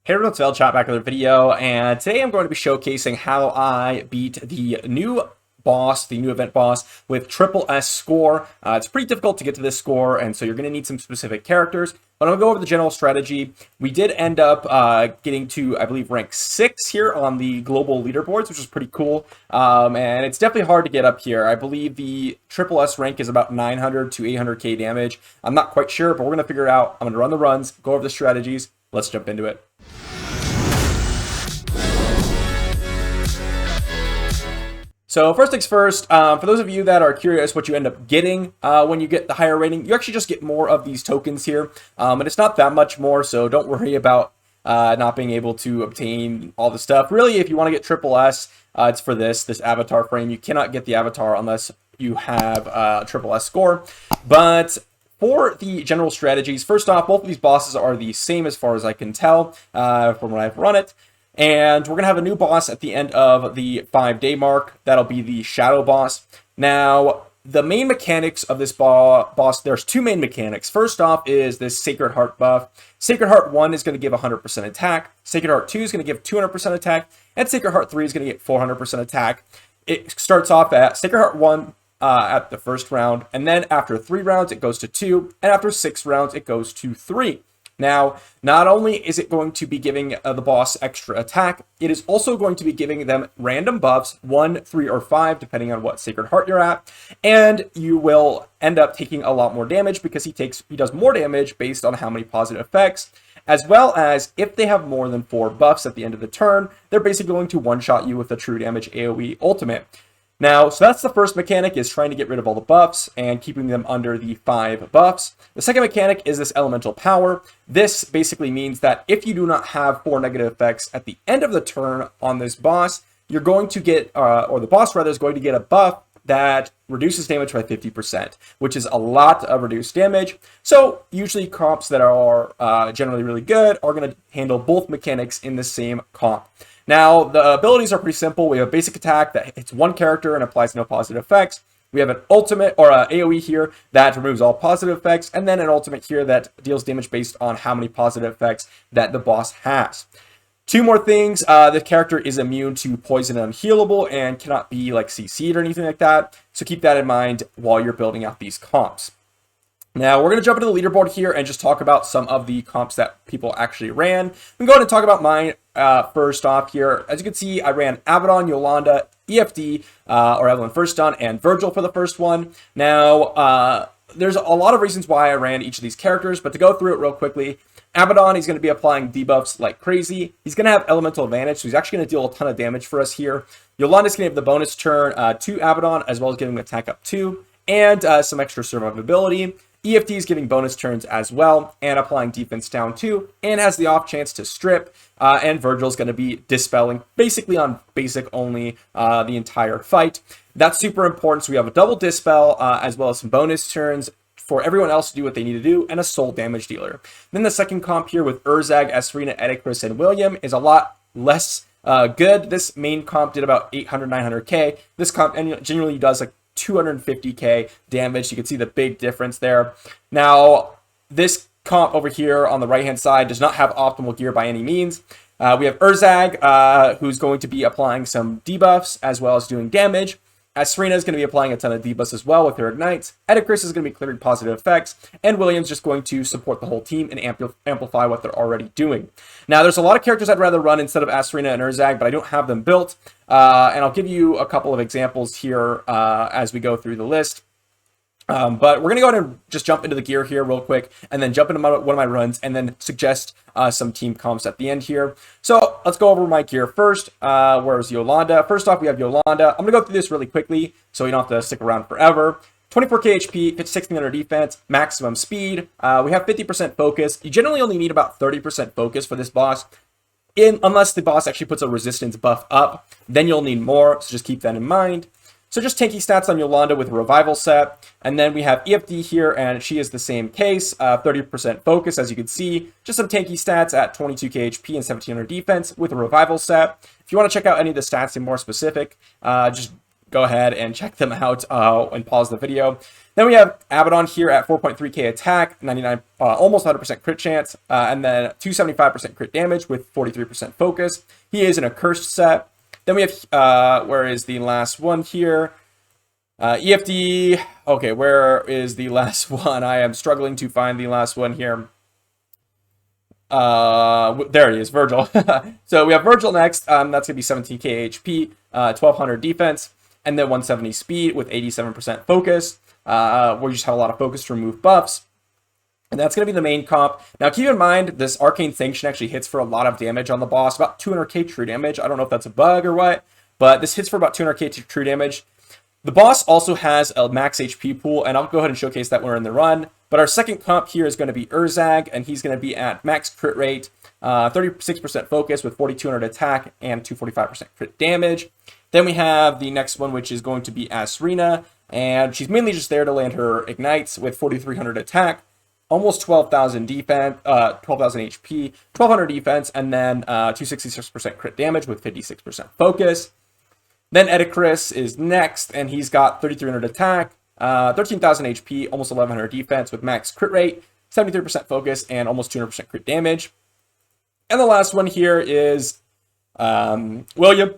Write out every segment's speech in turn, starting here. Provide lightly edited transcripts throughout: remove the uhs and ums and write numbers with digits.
Hey everyone, it's Chat back with a video, and today I'm going to be showcasing how I beat the new boss, the new event boss, with triple S score. It's pretty difficult to get to this score, and so you're going to need some specific characters, but I'm going to go over the general strategy. We did end up getting to, I believe, rank 6 here on the global leaderboards, which is pretty cool, and it's definitely hard to get up here. I believe the triple S rank is about 900 to 800k damage. I'm not quite sure, but we're going to figure it out. I'm going to run the runs, go over the strategies. Let's jump into it. So first things first, for those of you that are curious what you end up getting when you get the higher rating, you actually just get more of these tokens here, and it's not that much more, so don't worry about not being able to obtain all the stuff. Really, if you want to get triple S, it's for this avatar frame. You cannot get the avatar unless you have a triple S score. But for the general strategies, first off, both of these bosses are the same as far as I can tell from when I've run it. And we're going to have a new boss at the end of the 5-day mark. That'll be the Shadow Boss. Now, the main mechanics of this boss, there's two main mechanics. First off is this Sacred Heart buff. Sacred Heart 1 is going to give 100% attack. Sacred Heart 2 is going to give 200% attack. And Sacred Heart 3 is going to get 400% attack. It starts off at Sacred Heart 1 at the first round. And then after 3 rounds, it goes to 2. And after 6 rounds, it goes to 3. Now, not only is it going to be giving the boss extra attack, it is also going to be giving them random buffs, 1, 3, or 5, depending on what Sacred Heart you're at, and you will end up taking a lot more damage because he does more damage based on how many positive effects, as well as if they have more than 4 buffs at the end of the turn, they're basically going to one-shot you with a true damage AoE ultimate. Now, so that's the first mechanic, is trying to get rid of all the buffs and keeping them under the 5 buffs. The second mechanic is this elemental power. This basically means that if you do not have 4 negative effects at the end of the turn on this boss, you're going to get, or the boss rather, is going to get a buff that reduces damage by 50%, which is a lot of reduced damage. So usually comps that are generally really good are going to handle both mechanics in the same comp. Now, the abilities are pretty simple. We have a basic attack that hits one character and applies no positive effects. We have an ultimate, or an AoE here, that removes all positive effects, and then an ultimate here that deals damage based on how many positive effects that the boss has. 2 more things. The character is immune to poison and unhealable and cannot be like CC'd or anything like that. So keep that in mind while you're building out these comps. Now, we're going to jump into the leaderboard here and just talk about some of the comps that people actually ran. We can go ahead and talk about mine first off here. As you can see, I ran Abaddon, Yolanda, EFD, or Evelyn First Done, and Virgil for the first one. Now, there's a lot of reasons why I ran each of these characters, but to go through it real quickly, Abaddon, he's going to be applying debuffs like crazy. He's going to have elemental advantage, so he's actually going to deal a ton of damage for us here. Yolanda's going to have the bonus turn to Abaddon, as well as giving him attack up 2, and some extra survivability. EFD is giving bonus turns as well, and applying defense down 2, and has the off chance to strip, and Virgil's going to be dispelling, basically on basic only, the entire fight. That's super important, so we have a double dispel, as well as some bonus turns for everyone else to do what they need to do, and a soul damage dealer. Then the second comp here with Urzag, Esrina, Edicris, and William is a lot less good. This main comp did about 800, 900k. This comp generally does like 250k damage. You can see the big difference there. Now, this comp over here on the right hand side does not have optimal gear by any means. We have Urzag, who's going to be applying some debuffs as well as doing damage. Serena is going to be applying a ton of debuffs as well with her ignites. Edicris is going to be clearing positive effects, and William's just going to support the whole team and amplify what they're already doing. Now, there's a lot of characters I'd rather run instead of Asrina and Urzag, but I don't have them built, and I'll give you a couple of examples here as we go through the list. But we're going to go ahead and just jump into the gear here real quick, and then jump into one of my runs, and then suggest some team comps at the end here. So let's go over my gear first. Where's Yolanda? First off, we have Yolanda. I'm going to go through this really quickly, so you don't have to stick around forever. 24k HP, 1600 defense, maximum speed. We have 50% focus. You generally only need about 30% focus for this boss, unless the boss actually puts a resistance buff up. Then you'll need more, so just keep that in mind. So just tanky stats on Yolanda with a revival set. And then we have EFD here, and she is the same case, 30% focus, as you can see. Just some tanky stats at 22k HP and 1700 defense with a revival set. If you want to check out any of the stats in more specific, just go ahead and check them out and pause the video. Then we have Abaddon here at 4.3k attack, 99, almost 100% crit chance, and then 275% crit damage with 43% focus. He is in a cursed set. Then we have, where is the last one here? EFD, okay, where is the last one? I am struggling to find the last one here. There he is, Virgil. So we have Virgil next. That's going to be 17k HP, 1200 defense, and then 170 speed with 87% focus, where you just have a lot of focus to remove buffs. And that's going to be the main comp. Now, keep in mind, this Arcane Sanction actually hits for a lot of damage on the boss, about 200k true damage. I don't know if that's a bug or what, but this hits for about 200k true damage. The boss also has a max HP pool, and I'll go ahead and showcase that when we're in the run. But our second comp here is going to be Urzag, and he's going to be at max crit rate, 36% focus with 4200 attack and 245% crit damage. Then we have the next one, which is going to be Asrina, and she's mainly just there to land her ignites with 4300 attack, almost 12,000 defense, 12,000 HP, 1200 defense, and then 266% crit damage with 56% focus. Then Edicris is next, and he's got 3,300 attack, 13,000 HP, almost 1,100 defense with max crit rate, 73% focus, and almost 200% crit damage. And the last one here is William.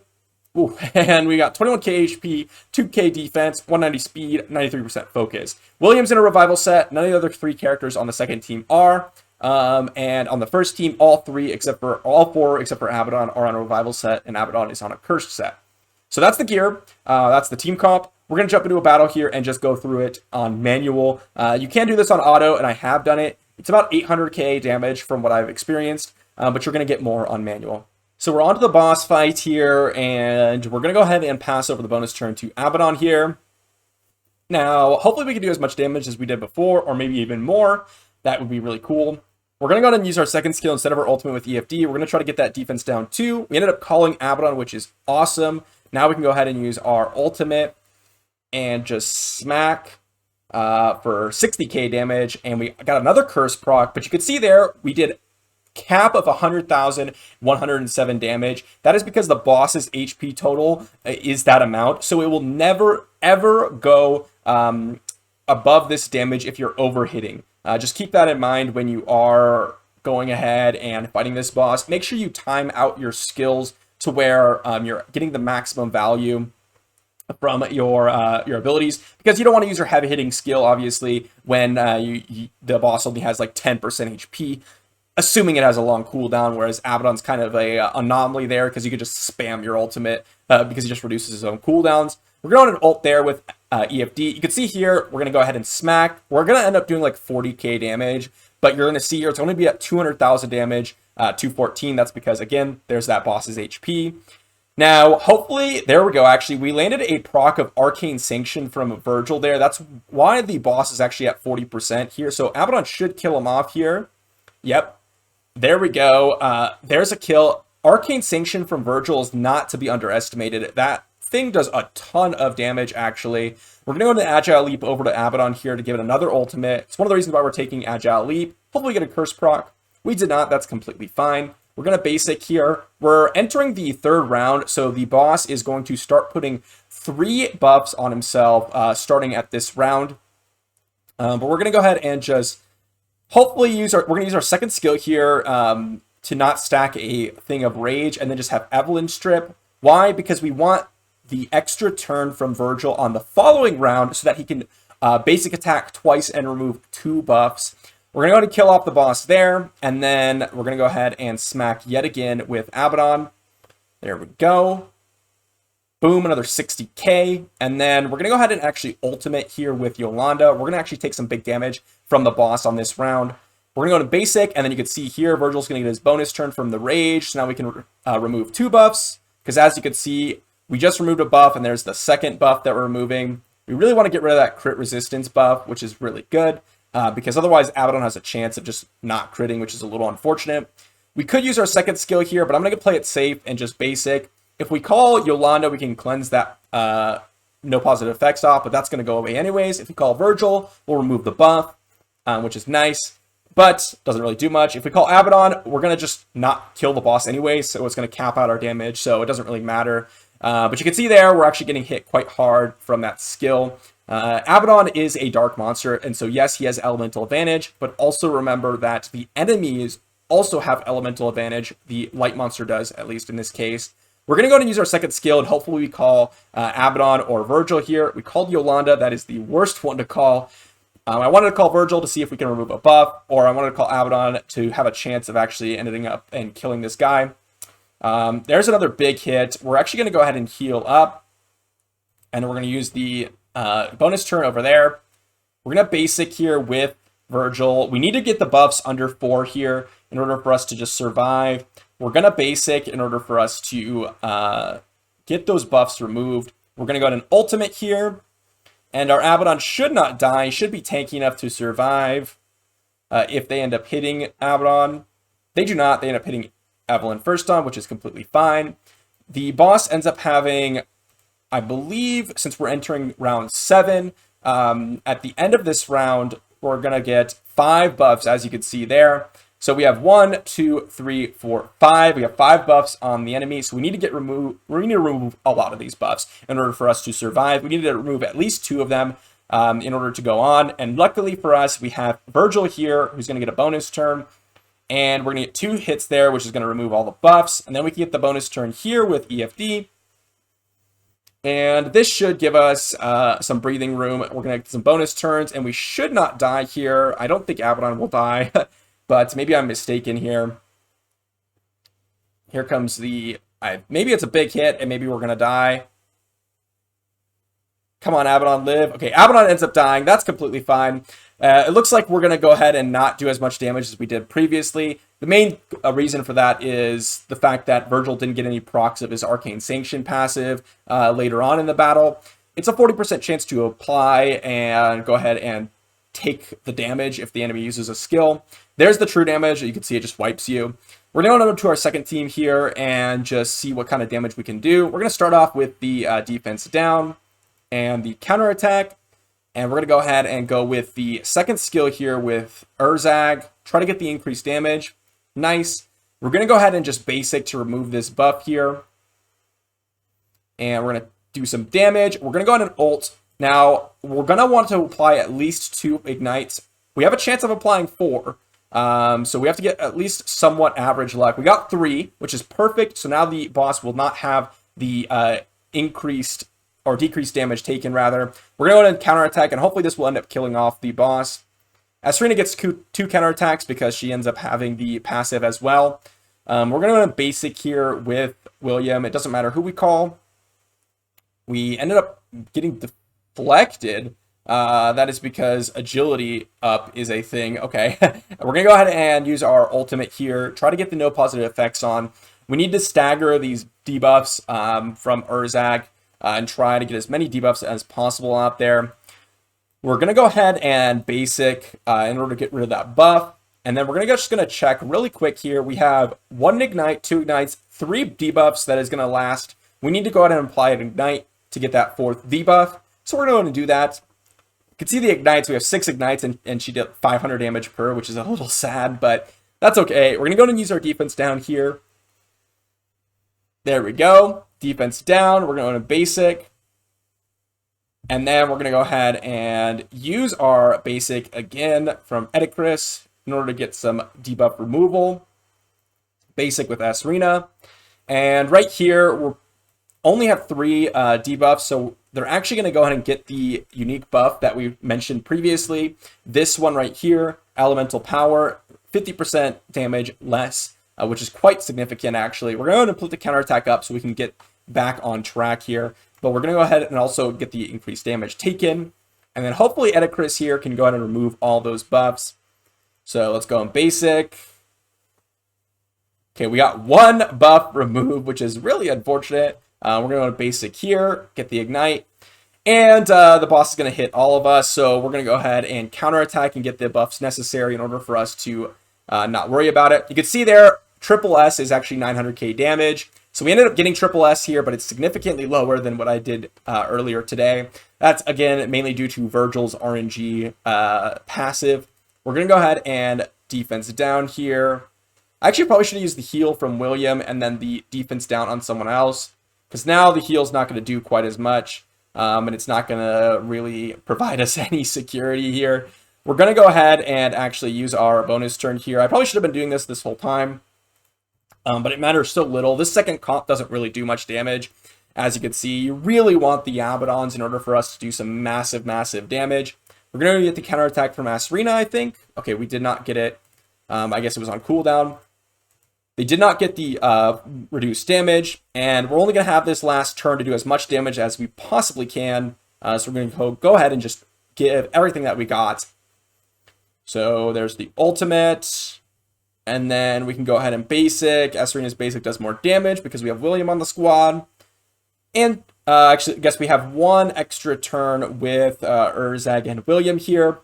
Ooh, and we got 21k HP, 2k defense, 190 speed, 93% focus. William's in a revival set. None of the other three characters on the second team are. And on the first team, all four except for Abaddon are on a revival set, and Abaddon is on a cursed set. So that's the gear. That's the team comp. We're going to jump into a battle here and just go through it on manual. You can do this on auto, and I have done it. It's about 800k damage from what I've experienced, but you're going to get more on manual. So we're on to the boss fight here, and we're going to go ahead and pass over the bonus turn to Abaddon here. Now, hopefully we can do as much damage as we did before, or maybe even more. That would be really cool. We're going to go ahead and use our second skill instead of our ultimate with EFD. We're going to try to get that defense down too. We ended up calling Abaddon, which is awesome. Now we can go ahead and use our ultimate and just smack for 60k damage. And we got another curse proc, but you can see there we did cap of 100,107 damage. That is because the boss's HP total is that amount. So it will never, ever go above this damage if you're overhitting. Just keep that in mind when you are going ahead and fighting this boss. Make sure you time out your skills to where you're getting the maximum value from your abilities, because you don't want to use your heavy hitting skill obviously when the boss only has like 10% HP, assuming it has a long cooldown, whereas Abaddon's kind of a anomaly there because you can just spam your ultimate because he just reduces his own cooldowns. We're going to ult there with EFD. You can see here we're going to go ahead and smack. We're going to end up doing like 40k damage, but you're going to see here it's going to be at 200,000 damage, 214. That's because, again, there's that boss's HP. Now, hopefully, there we go. Actually, we landed a proc of Arcane Sanction from Virgil there. That's why the boss is actually at 40% here. So Abaddon should kill him off here. Yep. There we go. There's a kill. Arcane Sanction from Virgil is not to be underestimated. That thing does a ton of damage, actually. We're going to go into Agile Leap over to Abaddon here to give it another ultimate. It's one of the reasons why we're taking Agile Leap. Hopefully get a curse proc. We did not. That's completely fine. We're going to basic here. We're entering the third round, so the boss is going to start putting 3 buffs on himself starting at this round. But we're going to go ahead and just hopefully we're going to use our second skill here to not stack a thing of rage and then just have Evelyn strip. Why? Because we want the extra turn from Virgil on the following round so that he can basic attack twice and remove 2 buffs. We're going to go ahead and kill off the boss there, and then we're going to go ahead and smack yet again with Abaddon. There we go. Boom, another 60k. And then we're going to go ahead and actually ultimate here with Yolanda. We're going to actually take some big damage from the boss on this round. We're going to go to basic, and then you can see here, Virgil's going to get his bonus turn from the rage. So now we can remove 2 buffs, because as you can see, we just removed a buff, and there's the second buff that we're removing. We really want to get rid of that crit resistance buff, which is really good. Because otherwise Abaddon has a chance of just not critting, which is a little unfortunate. We could use our second skill here, but I'm going to play it safe and just basic. If we call Yolanda, we can cleanse that no positive effects off, but that's going to go away anyways. If we call Virgil, we'll remove the buff, which is nice, but doesn't really do much. If we call Abaddon, we're going to just not kill the boss anyway, so it's going to cap out our damage, so it doesn't really matter. But you can see there, we're actually getting hit quite hard from that skill. Abaddon is a dark monster, and so yes, he has elemental advantage, but also remember that the enemies also have elemental advantage. The light monster does, at least in this case. We're going to go ahead and use our second skill, and hopefully we call Abaddon or Virgil here. We called Yolanda. That is the worst one to call. I wanted to call Virgil to see if we can remove a buff, or I wanted to call Abaddon to have a chance of actually ending up and killing this guy. There's another big hit. We're actually going to go ahead and heal up, and we're going to use the bonus turn over there. We're going to basic here with Virgil. We need to get the buffs under 4 here in order for us to just survive. We're going to basic in order for us to get those buffs removed. We're going to go ahead and ultimate here. And our Abaddon should not die, should be tanky enough to survive if they end up hitting Abaddon. They do not. They end up hitting Evelyn first on, which is completely fine. The boss ends up having, I believe, since we're entering round 7, at the end of this round, we're going to get 5 buffs, as you can see there. So we have 1, 2, 3, 4, 5. We have 5 buffs on the enemy. So we need to remove a lot of these buffs in order for us to survive. We need to remove at least 2 of them in order to go on. And luckily for us, we have Virgil here, who's going to get a bonus turn. And we're going to get 2 hits there, which is going to remove all the buffs. And then we can get the bonus turn here with EFD. And this should give us some breathing room. We're going to get some bonus turns, and we should not die here. I don't think Abaddon will die, but maybe I'm mistaken here. Here comes the... maybe it's a big hit, and maybe we're going to die. Come on, Abaddon, live. Okay, Abaddon ends up dying. That's completely fine. It looks like we're going to go ahead and not do as much damage as we did previously. The main reason for that is the fact that Virgil didn't get any procs of his Arcane Sanction passive later on in the battle. It's a 40% chance to apply and go ahead and take the damage if the enemy uses a skill. There's the true damage. You can see it just wipes you. We're going to go over to our second team here and just see what kind of damage we can do. We're going to start off with the defense down and the counterattack. And we're going to go ahead and go with the second skill here with Urzag. Try to get the increased damage. Nice. We're going to go ahead and just basic to remove this buff here. And we're going to do some damage. We're going to go ahead and ult. Now, we're going to want to apply at least 2 ignites. We have a chance of applying 4. So we have to get at least somewhat average luck. We got 3, which is perfect. So now the boss will not have the increased or decreased damage taken, rather. We're going to go ahead and counterattack, and hopefully this will end up killing off the boss. Serena gets 2 counterattacks because she ends up having the passive as well. We're going to go ahead and basic here with William. It doesn't matter who we call. We ended up getting deflected. That is because agility up is a thing. Okay, we're going to go ahead and use our ultimate here. Try to get the no positive effects on. We need to stagger these debuffs from Urzag. And try to get as many debuffs as possible out there. We're going to go ahead and basic in order to get rid of that buff. And then we're just going to check really quick here. We have 1 ignite, 2 ignites, 3 debuffs that is going to last. We need to go ahead and apply an ignite to get that 4th debuff. So we're going to do that. You can see the ignites. We have 6 ignites, and she did 500 damage per, which is a little sad, but that's okay. We're going to go ahead and use our defense down here. There we go. Defense down. We're going to basic. And then we're going to go ahead and use our basic again from Edicris in order to get some debuff removal. Basic with Serena. And right here, we only have 3 debuffs, so they're actually going to go ahead and get the unique buff that we mentioned previously. This one right here, Elemental Power, 50% damage less. Which is quite significant, actually. We're going to put the counterattack up so we can get back on track here. But we're going to go ahead and also get the increased damage taken. And then hopefully Edicris here can go ahead and remove all those buffs. So let's go in basic. Okay, we got 1 buff removed, which is really unfortunate. We're going to go to basic here, get the ignite. And the boss is going to hit all of us. So we're going to go ahead and counterattack and get the buffs necessary in order for us to not worry about it. You can see there, triple S is actually 900k damage. So we ended up getting triple S here, but it's significantly lower than what I did earlier today. That's, again, mainly due to Virgil's RNG passive. We're going to go ahead and defense down here. I actually probably should have used the heal from William and then the defense down on someone else, because now the heal's not going to do quite as much. and it's not going to really provide us any security here. We're going to go ahead and actually use our bonus turn here. I probably should have been doing this whole time, but it matters so little. This second comp doesn't really do much damage. As you can see, you really want the Abaddons in order for us to do some massive, massive damage. We're going to get the counterattack from Asrina, I think. Okay, we did not get it. I guess it was on cooldown. They did not get the reduced damage, and we're only going to have this last turn to do as much damage as we possibly can. So we're going to go ahead and just give everything that we got. So there's the ultimate, and then we can go ahead and basic. Asrina's basic does more damage because we have William on the squad. And actually, I guess we have one extra turn with Urzag and William here.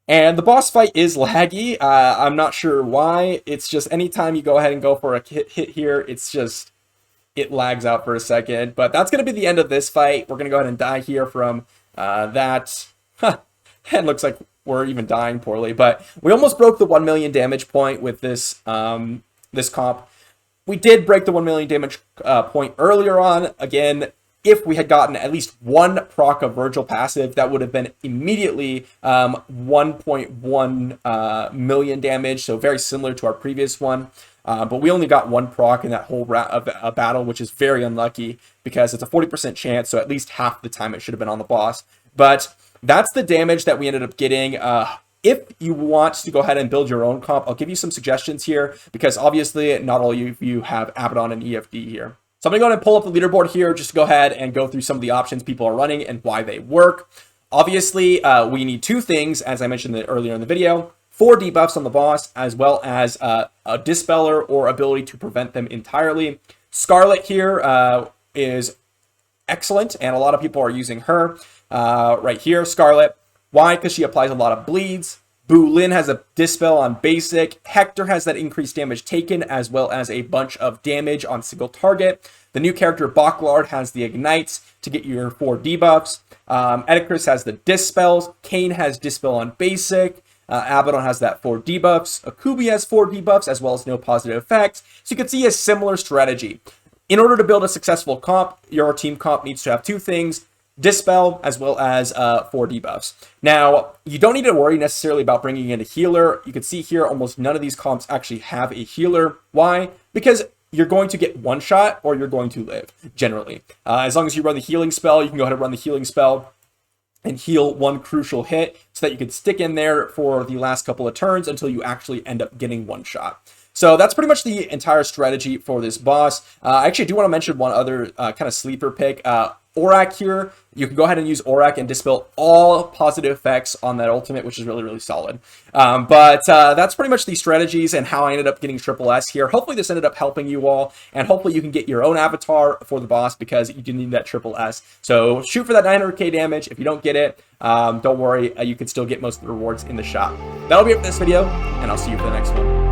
And the boss fight is laggy. I'm not sure why. It's just anytime you go ahead and go for a hit here, it's just, it lags out for a second. But that's going to be the end of this fight. We're going to go ahead and die here from that. It looks like we're even dying poorly. But we almost broke the 1 million damage point with this, this comp. We did break the 1 million damage point earlier on. Again, if we had gotten at least one proc of Virgil passive, that would have been immediately 1.1 million damage, so very similar to our previous one. But we only got one proc in that whole battle, which is very unlucky because it's a 40% chance, so at least half the time it should have been on the boss. But that's the damage that we ended up getting. If you want to go ahead and build your own comp, I'll give you some suggestions here because obviously not all of you have Abaddon and EFD here. So I'm going to go ahead and pull up the leaderboard here just to go ahead and go through some of the options people are running and why they work. Obviously, we need two things, as I mentioned earlier in the video: 4 debuffs on the boss, as well as a Dispeller or ability to prevent them entirely. Scarlet here is excellent, and a lot of people are using her right here, Scarlet. Why? Because she applies a lot of bleeds. Bulin has a Dispel on basic. Hector has that increased damage taken, as well as a bunch of damage on single target. The new character Backlard has the Ignites to get your 4 debuffs. Edicris has the Dispels. Kane has Dispel on basic. Abaddon has that 4 debuffs. Akubi has 4 debuffs, as well as no positive effects. So you can see a similar strategy. In order to build a successful comp, your team comp needs to have 2 things: Dispel, as well as 4 debuffs. Now, you don't need to worry necessarily about bringing in a healer. You can see here almost none of these comps actually have a healer. Why? Because you're going to get one shot or you're going to live, generally. As long as you run the healing spell, you can go ahead and run the healing spell and heal one crucial hit so that you can stick in there for the last couple of turns until you actually end up getting one shot. So that's pretty much the entire strategy for this boss. I actually do want to mention one other kind of sleeper pick. Aurak here, you can go ahead and use Aurak and dispel all positive effects on that ultimate, which is really, really solid. But that's pretty much the strategies and how I ended up getting Triple S here. Hopefully this ended up helping you all, and hopefully you can get your own avatar for the boss because you do need that Triple S. So shoot for that 900k damage. If you don't get it, don't worry, you can still get most of the rewards in the shop. That'll be it for this video, and I'll see you for the next one.